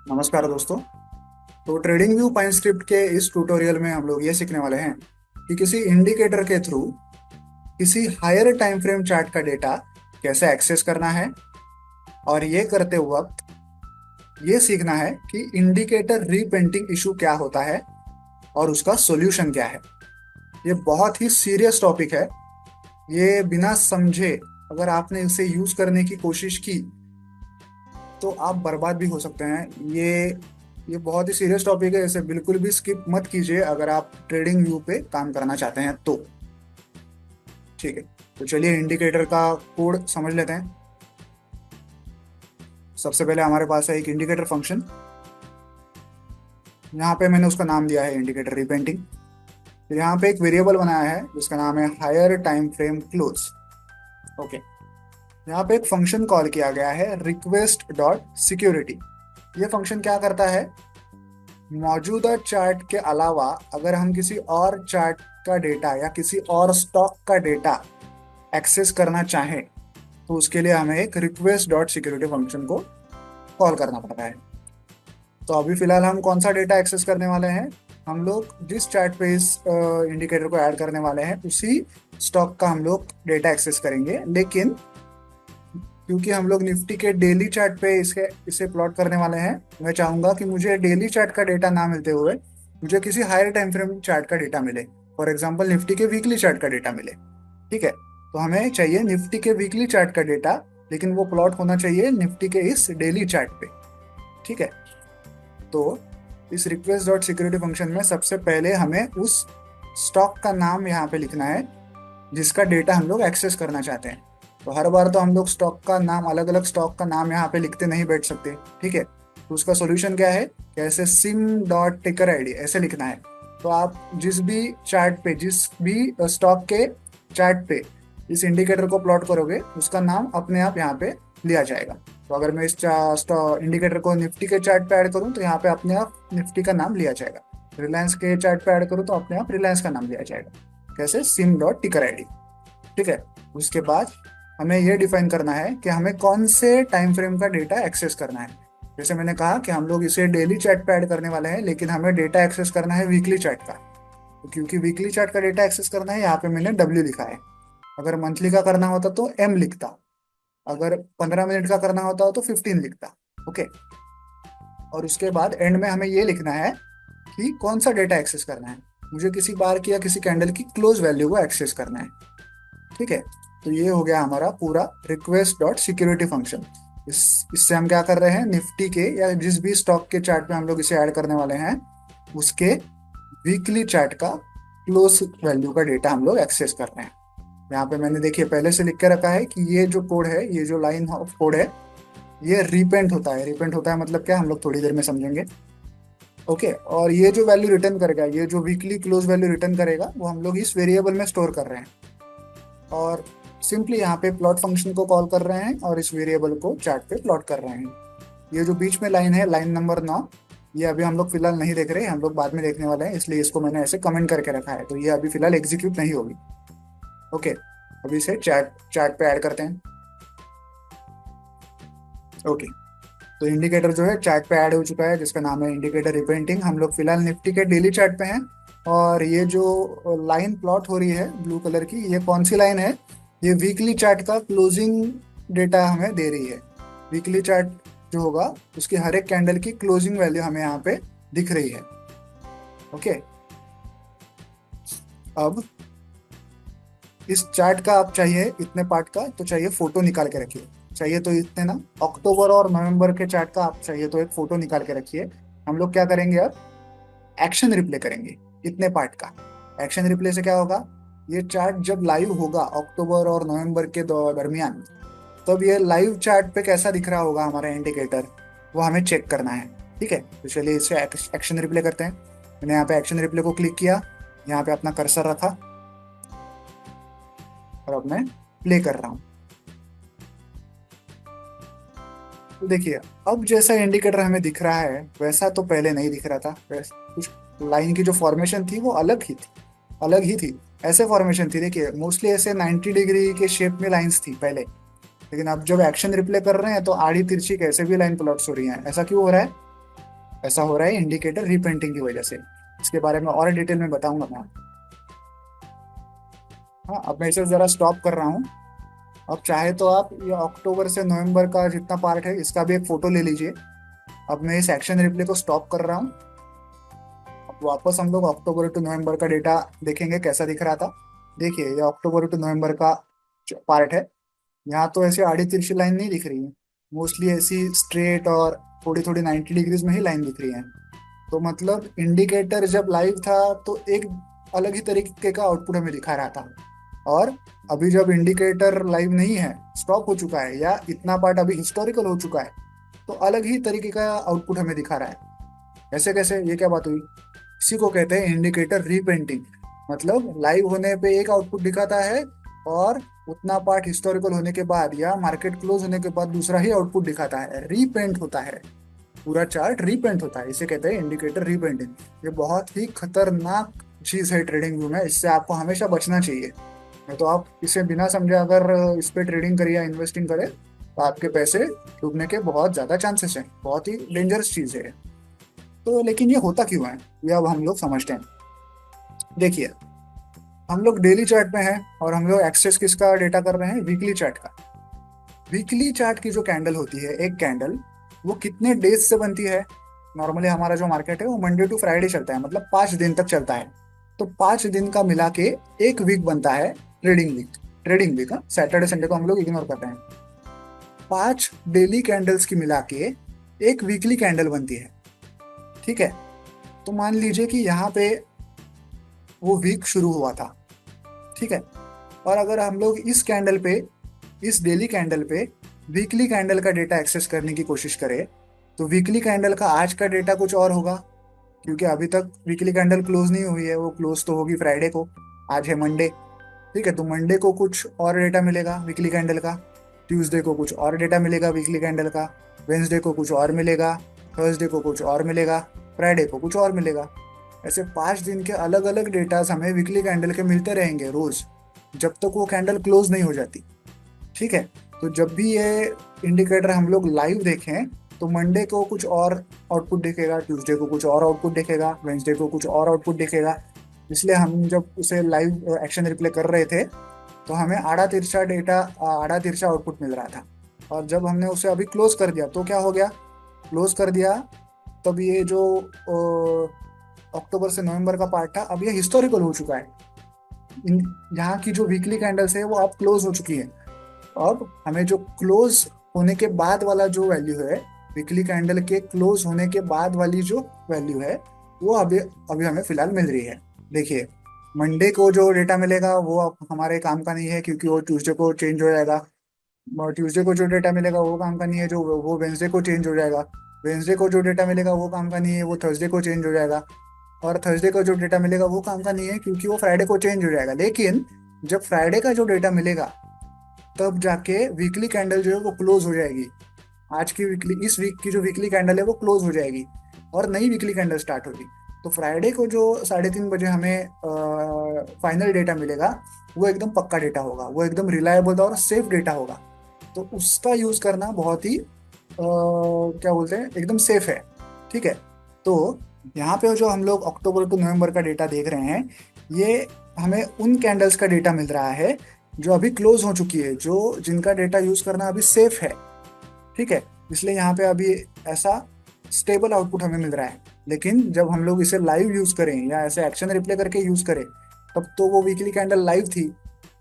नमस्कार दोस्तों। तो ट्रेडिंग व्यू पाइन स्क्रिप्ट के इस ट्यूटोरियल में हम लोग ये सीखने वाले हैं कि किसी इंडिकेटर के थ्रू किसी हायर टाइम फ्रेम चार्ट का डेटा कैसे एक्सेस करना है, और ये करते वक्त ये सीखना है कि इंडिकेटर रीपेंटिंग इशू क्या होता है और उसका सॉल्यूशन क्या है। ये बहुत ही सीरियस टॉपिक है। ये बिना समझे अगर आपने इसे यूज करने की कोशिश की तो आप बर्बाद भी हो सकते हैं। ये बहुत ही सीरियस टॉपिक है, इसे बिल्कुल भी स्किप मत कीजिए अगर आप ट्रेडिंग व्यू पे काम करना चाहते हैं तो। ठीक है, तो चलिए इंडिकेटर का कोड समझ लेते हैं। सबसे पहले हमारे पास है एक इंडिकेटर फंक्शन। यहाँ पे मैंने उसका नाम दिया है इंडिकेटर रिपेंटिंग। फिर यहाँ पे एक वेरिएबल बनाया है जिसका नाम है higher time frame close. Okay, यहाँ पे एक फंक्शन कॉल किया गया है रिक्वेस्ट डॉट सिक्योरिटी। ये फंक्शन क्या करता है, मौजूदा चार्ट के अलावा अगर हम किसी और चार्ट का डेटा या किसी और स्टॉक का डेटा एक्सेस करना चाहें तो उसके लिए हमें एक रिक्वेस्ट डॉट सिक्योरिटी फंक्शन को कॉल करना पड़ता है। तो अभी फिलहाल हम कौन सा डेटा एक्सेस करने वाले हैं, हम लोग जिस चार्ट पे इस इंडिकेटर को ऐड करने वाले हैं उसी स्टॉक का हम लोग डेटा एक्सेस करेंगे। लेकिन क्योंकि हम लोग निफ्टी के डेली चार्ट पे इसे प्लॉट करने वाले हैं, मैं चाहूंगा कि मुझे डेली चार्ट का डेटा ना मिलते हुए मुझे किसी हायर टाइम फ्रेम चार्ट का डेटा मिले। फॉर एग्जांपल निफ्टी के वीकली चार्ट का डेटा मिले। ठीक है, तो हमें चाहिए निफ्टी के वीकली चार्ट का डेटा, लेकिन वो प्लॉट होना चाहिए निफ्टी के इस डेली चार्ट पे। ठीक है, तो इस रिक्वेस्ट डॉट सिक्योरिटी फंक्शन में सबसे पहले हमें उस स्टॉक का नाम यहाँ पे लिखना है जिसका डेटा हम लोग एक्सेस करना चाहते हैं। तो हर बार तो हम लोग स्टॉक का नाम, अलग अलग स्टॉक का नाम यहाँ पे लिखते नहीं बैठ सकते। ठीक है, तो उसका सॉल्यूशन क्या है, कैसे सिम डॉट टिकर आईडी ऐसे लिखना है। तो आप जिस भी चार्ट पे, जिस भी स्टॉक के चार्ट पे इस इंडिकेटर को प्लॉट करोगे उसका नाम अपने आप यहाँ पे लिया जाएगा। तो अगर मैं इस इंडिकेटर को निफ्टी के चार्ट पे ऐड करूँ तो यहाँ पे अपने आप निफ्टी का नाम लिया जाएगा। रिलायंस के चार्ट पे ऐड करूँ तो अपने आप रिलायंस का नाम लिया जाएगा। कैसे, सिम डॉट टिकर आईडी। ठीक है, उसके बाद हमें यह डिफाइन करना है कि हमें कौन से टाइम फ्रेम का डेटा एक्सेस करना है। जैसे मैंने कहा कि हम लोग इसे डेली चार्ट पे ऐड करने वाले हैं, लेकिन हमें डेटा एक्सेस करना है वीकली चार्ट का। तो क्योंकि वीकली चार्ट का डेटा एक्सेस करना है, यहाँ पे मैंने डब्ल्यू लिखा है। अगर मंथली का करना होता तो एम लिखता, अगर 15 मिनट का करना होता तो 15 लिखता। ओके, और उसके बाद एंड में हमें ये लिखना है कि कौन सा डेटा एक्सेस करना है। मुझे किसी बार की या किसी कैंडल की क्लोज वैल्यू को एक्सेस करना है। ठीक है, तो ये हो गया हमारा पूरा रिक्वेस्ट डॉट सिक्योरिटी फंक्शन। इससे हम क्या कर रहे हैं, निफ्टी के या जिस भी स्टॉक के चार्ट में हम लोग इसे ऐड करने वाले हैं उसके वीकली चार्ट का क्लोज वैल्यू का डेटा हम लोग एक्सेस कर रहे हैं। यहाँ पे मैंने देखिए पहले से लिख के रखा है कि ये जो कोड है, ये जो लाइन ऑफ कोड है, ये रिपेंट होता है। रिपेंट होता है मतलब क्या, हम लोग थोड़ी देर में समझेंगे। ओके, और ये जो वैल्यू रिटर्न करेगा, ये जो वीकली क्लोज वैल्यू रिटर्न करेगा, वो हम लोग इस वेरिएबल में स्टोर कर रहे हैं। और सिंपली यहाँ पे प्लॉट फंक्शन को कॉल कर रहे हैं और इस वेरिएबल को चार्ट पे प्लॉट कर रहे हैं। ये जो बीच में लाइन है, लाइन नंबर 9, ये अभी हम लोग फिलहाल नहीं देख रहे हैं, हम लोग बाद में देखने वाले हैं, इसलिए इसको मैंने ऐसे कमेंट करके रखा है। तो ये अभी फिलहाल एग्जीक्यूट नहीं होगी। ओके, अभी इसे चार्ट चार्ट पे ऐड करते हैं। ओके, तो इंडिकेटर जो है चार्ट पे ऐड हो चुका है जिसका नाम है इंडिकेटर रिपेंटिंग। हम लोग फिलहाल निफ्टी के डेली चार्ट पे हैं। और ये जो लाइन प्लॉट हो रही है ब्लू कलर की, ये कौन सी लाइन है, ये वीकली चार्ट का क्लोजिंग डेटा हमें दे रही है। वीकली चार्ट जो होगा उसकी हर एक कैंडल की क्लोजिंग वैल्यू हमें यहाँ पे दिख रही है। ओके, अब इस चार्ट का आप चाहिए इतने पार्ट का तो चाहिए फोटो निकाल के रखिए। चाहिए तो इतने ना, अक्टूबर और नवंबर के चार्ट का आप चाहिए तो एक फोटो निकाल के रखिए। हम लोग क्या करेंगे अब, एक्शन रिप्ले करेंगे इतने पार्ट का। एक्शन रिप्ले से क्या होगा, ये चार्ट जब लाइव होगा अक्टूबर और नवंबर के दरमियान, तब ये लाइव चार्ट पे कैसा दिख रहा होगा हमारा इंडिकेटर, वो हमें चेक करना है। ठीक है, तो चलिए इसे एक्शन रिप्ले करते हैं। मैंने यहाँ पे एक्शन रिप्ले को क्लिक किया, यहाँ पे अपना कर्सर रखा और अब मैं प्ले कर रहा हूँ। तो देखिए अब जैसा इंडिकेटर हमें दिख रहा है वैसा तो पहले नहीं दिख रहा था। कुछ लाइन की जो फॉर्मेशन थी वो अलग ही थी, अलग ही थी। ऐसे फॉर्मेशन थी, देखिए मोस्टली ऐसे 90 डिग्री के शेप में लाइंस थी पहले। लेकिन अब जब एक्शन रिप्ले कर रहे हैं तो आड़ी तिरछी कैसे भी लाइन प्लॉट्स हो रही हैं। ऐसा क्यों हो रहा है, ऐसा हो रहा है इंडिकेटर रीपेंटिंग की वजह से। इसके बारे में और डिटेल में बताऊंगा मैं आपको। हाँ, अब मैं इसे जरा स्टॉप कर रहा हूँ। अब चाहे तो आप ये अक्टूबर से नवंबर का जितना पार्ट है इसका भी एक फोटो ले लीजिए। अब मैं इस एक्शन रिप्ले को स्टॉप कर रहा हूँ। अब वापस हम लोग अक्टूबर टू नवंबर का डेटा देखेंगे कैसा दिख रहा था। देखिए, ये अक्टूबर टू नवंबर का पार्ट है। यहाँ तो ऐसे आड़ी तिरछी लाइन नहीं दिख रही है, मोस्टली ऐसी स्ट्रेट और थोड़ी थोड़ी 90 डिग्रीज में ही लाइन दिख रही है। तो मतलब इंडिकेटर जब लाइव था तो एक अलग ही तरीके का आउटपुट हमें दिखा रहा था। और अभी जब इंडिकेटर लाइव नहीं है, स्टॉप हो चुका है या इतना पार्ट अभी हिस्टोरिकल हो चुका है, तो अलग ही तरीके का आउटपुट हमें दिखा रहा है। ऐसे कैसे, ये क्या बात हुई? इसी को कहते हैं इंडिकेटर रीपेंटिंग। मतलब लाइव होने पे एक आउटपुट दिखाता है और उतना पार्ट हिस्टोरिकल होने के बाद या मार्केट क्लोज होने के बाद दूसरा ही आउटपुट दिखाता है, रीपेंट होता है। पूरा चार्ट रीपेंट होता है, इसे कहते हैं इंडिकेटर रीपेंटिंग। ये बहुत ही खतरनाक चीज है ट्रेडिंग व्यू में, इससे आपको हमेशा बचना चाहिए। नहीं तो आप इसे बिना समझे अगर इस पे ट्रेडिंग करें या इन्वेस्टिंग करें तो आपके पैसे डूबने के बहुत ज्यादा चांसेस हैं। बहुत ही डेंजरस चीज है। तो लेकिन ये होता क्यों है, ये अब हम लोग समझते हैं। देखिए, हम लोग डेली चार्ट में हैं और हम लोग एक्सेस किसका डेटा कर रहे हैं? वीकली चार्ट का। वीकली चार्ट की जो कैंडल होती है, एक कैंडल, वो कितने डेज से बनती है? नॉर्मली हमारा जो मार्केट है वो मंडे टू फ्राइडे चलता है, मतलब 5 दिन तक चलता है। तो 5 दिन का मिला के एक वीक बनता है, trading week. Trading week, Saturday Sunday को हम लोग इग्नोर कर रहे हैं। 5 डेली कैंडल्स की मिला के एक वीकली कैंडल बनती है। ठीक है, तो मान लीजिए कि यहाँ पे वो वीक शुरू हुआ था। ठीक है, और अगर हम लोग इस कैंडल पे, इस डेली कैंडल पे वीकली कैंडल का डेटा एक्सेस करने की कोशिश करें, तो वीकली कैंडल का आज का डेटा कुछ और होगा। क्योंकि अभी तक वीकली कैंडल क्लोज नहीं हुई है, वो क्लोज तो होगी फ्राइडे को। आज है मंडे। ठीक है, तो मंडे को कुछ और डेटा मिलेगा वीकली कैंडल का, ट्यूसडे को कुछ और डेटा मिलेगा वीकली कैंडल का, वेंसडे को कुछ और मिलेगा, थर्सडे को कुछ और मिलेगा, फ्राइडे को कुछ और मिलेगा। ऐसे 5 दिन के अलग अलग डेटास हमें वीकली कैंडल के मिलते रहेंगे रोज, जब तक वो कैंडल क्लोज नहीं हो जाती। ठीक है, तो जब भी ये इंडिकेटर हम लोग लाइव देखें तो मंडे को कुछ और आउटपुट दिखेगा, ट्यूसडे को कुछ और आउटपुट दिखेगा, वेंसडे को कुछ और आउटपुट दिखेगा। इसलिए हम जब उसे लाइव एक्शन रिप्ले कर रहे थे तो हमें आड़ा तिरछा डेटा, आड़ा तिरछा आउटपुट मिल रहा था। और जब हमने उसे अभी क्लोज कर दिया तो क्या हो गया? क्लोज कर दिया तब ये जो अक्टूबर से नवंबर का पार्ट था, अब ये हिस्टोरिकल हो चुका है। इन यहाँ की जो वीकली कैंडल्स है वो अब क्लोज हो चुकी है। अब हमें जो क्लोज होने के बाद वाला जो वैल्यू है, वीकली कैंडल के क्लोज होने के बाद वाली जो वैल्यू है, वो अभी अभी हमें फिलहाल मिल रही है। देखिए, मंडे को जो डेटा मिलेगा वो अब हमारे काम का नहीं है, क्योंकि वो ट्यूसडे को चेंज हो जाएगा। और ट्यूसडे को जो डेटा मिलेगा वो काम का नहीं है, जो वो वेंसडे को चेंज हो जाएगा। वेंसडे को जो डेटा मिलेगा वो काम का नहीं है, वो थर्सडे को चेंज हो जाएगा। और थर्सडे को जो डेटा मिलेगा वो काम का नहीं है, क्योंकि वो फ्राइडे को चेंज हो जाएगा। लेकिन जब फ्राइडे का जो डेटा मिलेगा तब जाके वीकली कैंडल जो है वो क्लोज हो जाएगी। आज की वीकली, इस वीक की जो वीकली कैंडल है वो क्लोज हो जाएगी और नई वीकली कैंडल स्टार्ट होगी। तो फ्राइडे को जो 3:30 बजे हमें फाइनल डेटा मिलेगा वो एकदम पक्का डेटा होगा, वो एकदम रिलायबल और सेफ डेटा होगा। तो उसका यूज करना बहुत ही क्या बोलते हैं, एकदम सेफ है। ठीक है, तो यहाँ पे जो हम लोग अक्टूबर टू नवंबर का डेटा देख रहे हैं, ये हमें उन कैंडल्स का डेटा मिल रहा है जो अभी क्लोज हो चुकी है, जो जिनका डेटा यूज करना अभी सेफ है। ठीक है, इसलिए यहाँ पे अभी ऐसा स्टेबल आउटपुट हमें मिल रहा है। लेकिन जब हम लोग इसे लाइव यूज करें या ऐसे एक्शन रिप्ले करके यूज करें, तब तो वो वीकली कैंडल लाइव थी,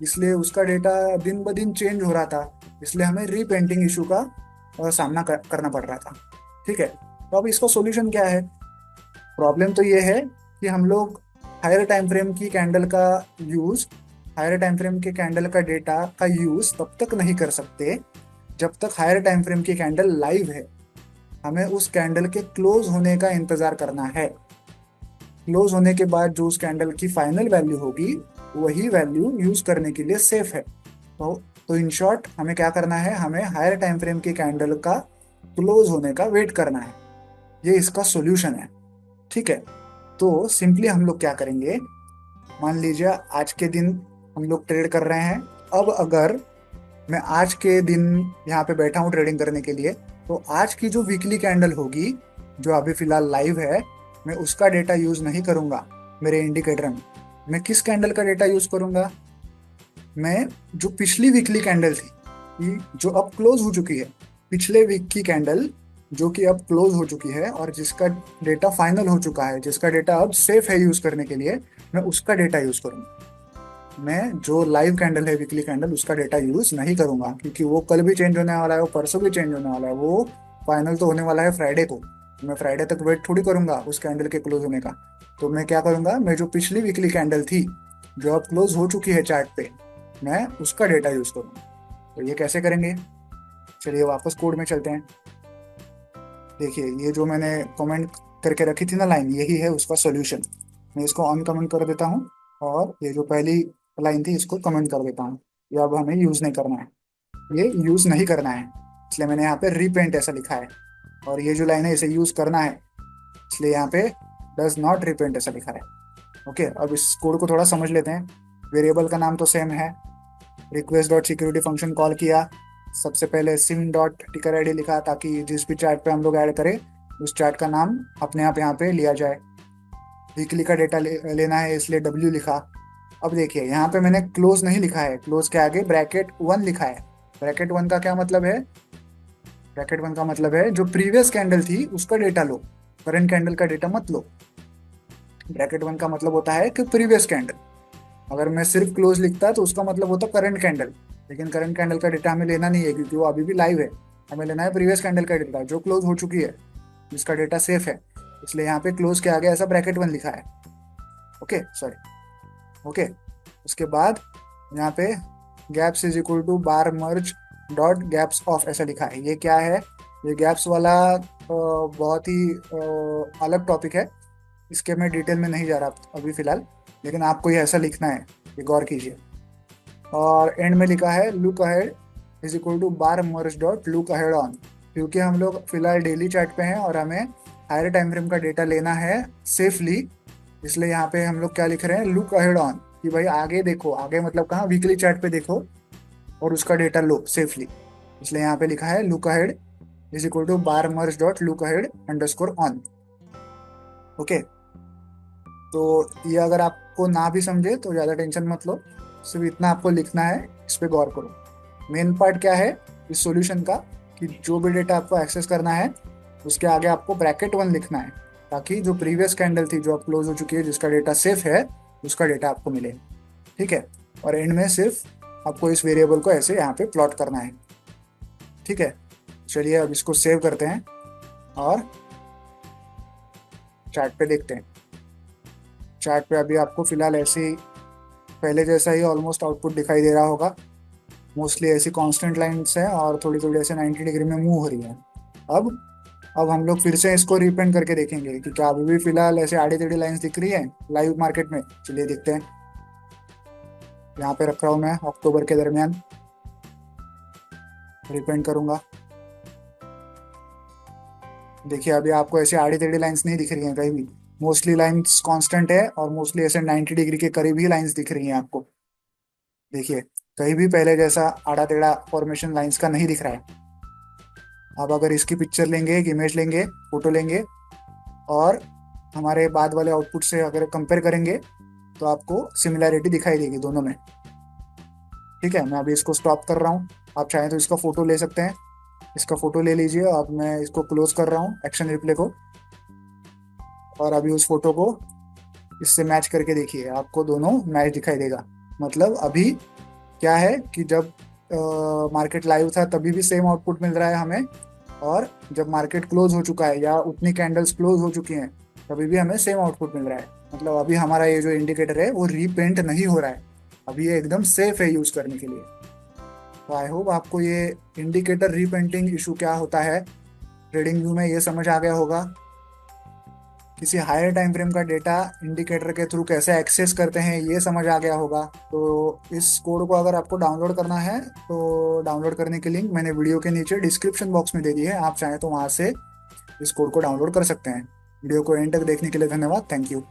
इसलिए उसका डेटा दिन ब दिन चेंज हो रहा था। इसलिए हमें रीपेंटिंग इशू का सामना करना पड़ रहा था। ठीक है, तो अब इसका सोल्यूशन क्या है? प्रॉब्लम तो ये है कि हम लोग हायर टाइम फ्रेम की कैंडल का यूज, हायर टाइम फ्रेम के कैंडल का डेटा का यूज तब तक नहीं कर सकते जब तक हायर टाइम फ्रेम की कैंडल लाइव है। हमें उस कैंडल के क्लोज होने का इंतजार करना है। क्लोज होने के बाद जो उस कैंडल की फाइनल वैल्यू होगी, वही वैल्यू यूज करने के लिए सेफ है। तो इन शॉर्ट हमें क्या करना है? हमें हायर टाइम फ्रेम की कैंडल का क्लोज होने का वेट करना है। ये इसका सॉल्यूशन है। ठीक है, तो सिंपली हम लोग क्या करेंगे, मान लीजिए आज के दिन हम लोग ट्रेड कर रहे हैं। अब अगर मैं आज के दिन यहाँ पे बैठा हूँ ट्रेडिंग करने के लिए, तो आज की जो वीकली कैंडल होगी जो अभी फिलहाल लाइव है, मैं उसका डेटा यूज नहीं करूंगा मेरे इंडिकेटर में। मैं किस कैंडल का डेटा यूज करूंगा? मैं जो पिछली वीकली कैंडल थी, जो अब क्लोज हो चुकी है, पिछले वीक की कैंडल जो कि अब क्लोज हो चुकी है और जिसका डेटा फाइनल हो चुका है, जिसका डेटा अब सेफ है यूज करने के लिए, मैं उसका डेटा यूज करूंगा। मैं जो लाइव कैंडल है, वीकली कैंडल, उसका डेटा यूज नहीं करूंगा, क्योंकि वो कल भी चेंज होने वाला है, वो परसों भी चेंज होने वाला है, वो फाइनल तो होने वाला है फ्राइडे को। मैं फ्राइडे तक वेट थोड़ी करूंगा उस कैंडल के क्लोज होने का। तो मैं क्या करूंगा, मैं जो पिछली वीकली कैंडल थी जो अब क्लोज हो चुकी है चार्ट पे, मैं उसका डेटा यूज करूंगा। तो ये कैसे करेंगे? चलिए वापस कोड में चलते हैं। देखिए, ये जो मैंने कमेंट करके रखी थी ना लाइन, यही है उसका सॉल्यूशन। मैं इसको ऑन कमेंट कर देता हूँ, और ये जो पहली लाइन थी इसको कमेंट कर देता हूँ। ये अब हमें यूज नहीं करना है, ये यूज नहीं करना है, इसलिए मैंने यहाँ पे रिपेंट ऐसा लिखा है। और ये जो लाइन है इसे यूज करना है, इसलिए यहाँ पे डज नॉट रिपेंट ऐसा लिखा है। ओके, अब इस कोड को थोड़ा समझ लेते हैं। वेरिएबल का नाम तो सेम है, request dot security function call किया, सबसे पहले सिम डॉट टिकर आईडी लिखा, ताकि जिस भी चार्ट पे हम लोग ऐड करें उस चार्ट का नाम अपने आप यहाँ पे लिया जाए। वीकली का डेटा लेना है, इसलिए डब्ल्यू लिखा। अब देखिए, यहाँ पे मैंने क्लोज नहीं लिखा है, क्लोज के आगे ब्रैकेट 1 लिखा है। ब्रैकेट 1 का क्या मतलब है? ब्रैकेट 1 का मतलब है जो प्रीवियस कैंडल थी उसका डेटा लो, करंट कैंडल का डेटा मत लो। ब्रैकेट 1 का मतलब होता है कि प्रीवियस कैंडल। अगर मैं सिर्फ क्लोज लिखता तो उसका मतलब होता करंट कैंडल, लेकिन करंट कैंडल का डेटा हमें लेना नहीं है क्योंकि वो अभी भी लाइव है। हमें लेना है प्रीवियस कैंडल का डेटा जो क्लोज हो चुकी है, जिसका डेटा सेफ है। इसलिए यहाँ पे क्लोज के आगे ऐसा ब्रैकेट 1 लिखा है। Okay, sorry. ओके, उसके बाद यहाँ पे gaps is equal to bar merge dot gaps off ऐसा लिखा है। ये क्या है? ये गैप्स वाला बहुत ही अलग टॉपिक है, इसके मैं डिटेल में नहीं जा रहा अभी फिलहाल, लेकिन आपको ये ऐसा लिखना है, ये गौर कीजिए। और एंड में लिखा है look ahead is equal to bar merge dot look ahead on. क्योंकि हम लोग फिलहाल डेली चार्ट पे हैं और हमें हायर टाइम फ्रेम का डेटा लेना है सेफली, इसलिए यहाँ पे हम लोग क्या लिख रहे हैं, लुक अहेड ऑन, कि भाई आगे देखो। आगे मतलब कहाँ? वीकली चार्ट पे देखो और उसका डेटा लो सेफली। इसलिए यहाँ पे लिखा है look ahead is equal to bar merge dot look ahead underscore on. Okay, तो ये अगर आपको ना भी समझे तो ज़्यादा टेंशन मत लो, सिर्फ इतना आपको लिखना है, इस पे गौर करो। मेन पार्ट क्या है इस सॉल्यूशन का, कि जो भी डेटा आपको एक्सेस करना है उसके आगे आपको ब्रैकेट 1 लिखना है, ताकि जो प्रीवियस कैंडल थी जो अब क्लोज हो चुकी है, जिसका डेटा सेफ है, उसका डेटा आपको मिले। ठीक है, और एंड में सिर्फ आपको इस वेरिएबल को ऐसे यहाँ पे प्लॉट करना है। ठीक है, चलिए अब इसको सेव करते हैं और चार्ट पे देखते हैं। चार्ट पे अभी आपको फिलहाल ऐसे ही पहले जैसा ही ऑलमोस्ट आउटपुट दिखाई दे रहा होगा। मोस्टली ऐसी कांस्टेंट लाइंस है और थोड़ी थोड़ी ऐसे 90 डिग्री में मूव हो रही है। अब अब हम लोग फिर से इसको रिपेंट करके देखेंगे कि क्या अभी भी फिलहाल ऐसे आड़ी टेढ़ी लाइंस दिख रही है लाइव मार्केट में। चलिए देखते हैं। यहाँ पे रख रहा हूँ मैं अक्टूबर के दरमियान, रिपेंट करूंगा। देखिए, अभी आपको ऐसे आड़ी टेढ़ी लाइंस नहीं दिख रही हैं कहीं भी, मोस्टली लाइंस कांस्टेंट है और मोस्टली ऐसे 90 डिग्री के करीब ही लाइंस दिख रही हैं आपको। देखिए, कहीं भी पहले जैसा आड़ा टेढ़ा फॉर्मेशन लाइंस का नहीं दिख रहा है। अब अगर इसकी पिक्चर लेंगे, एक इमेज लेंगे, फोटो लेंगे और हमारे बाद वाले आउटपुट से अगर कंपेयर करेंगे तो आपको सिमिलैरिटी दिखाई देगी दोनों में। ठीक है, मैं अभी इसको स्टॉप कर रहा हूँ। आप चाहें तो इसका फोटो ले सकते हैं, इसका फोटो ले लीजिए। अब मैं इसको क्लोज कर रहा हूँ एक्शन रिप्ले को, और अभी उस फोटो को इससे मैच करके देखिए, आपको दोनों मैच दिखाई देगा। मतलब अभी क्या है कि जब मार्केट लाइव था तभी भी सेम आउटपुट मिल रहा है हमें, और जब मार्केट क्लोज हो चुका है या उतनी कैंडल्स क्लोज हो चुकी हैं तभी भी हमें सेम आउटपुट मिल रहा है। मतलब अभी हमारा ये जो इंडिकेटर है वो रीपेंट नहीं हो रहा है, अभी ये एकदम सेफ है यूज करने के लिए। तो आई होप आपको ये इंडिकेटर रीपेंटिंग इशू क्या होता है ट्रेडिंग व्यू में ये समझ आ गया होगा। किसी हायर टाइम फ्रेम का डेटा इंडिकेटर के थ्रू कैसे एक्सेस करते हैं ये समझ आ गया होगा। तो इस कोड को अगर आपको डाउनलोड करना है तो डाउनलोड करने की लिंक मैंने वीडियो के नीचे डिस्क्रिप्शन बॉक्स में दे दी है, आप चाहें तो वहाँ से इस कोड को डाउनलोड कर सकते हैं। वीडियो को एंड तक देखने के लिए धन्यवाद। Thank you.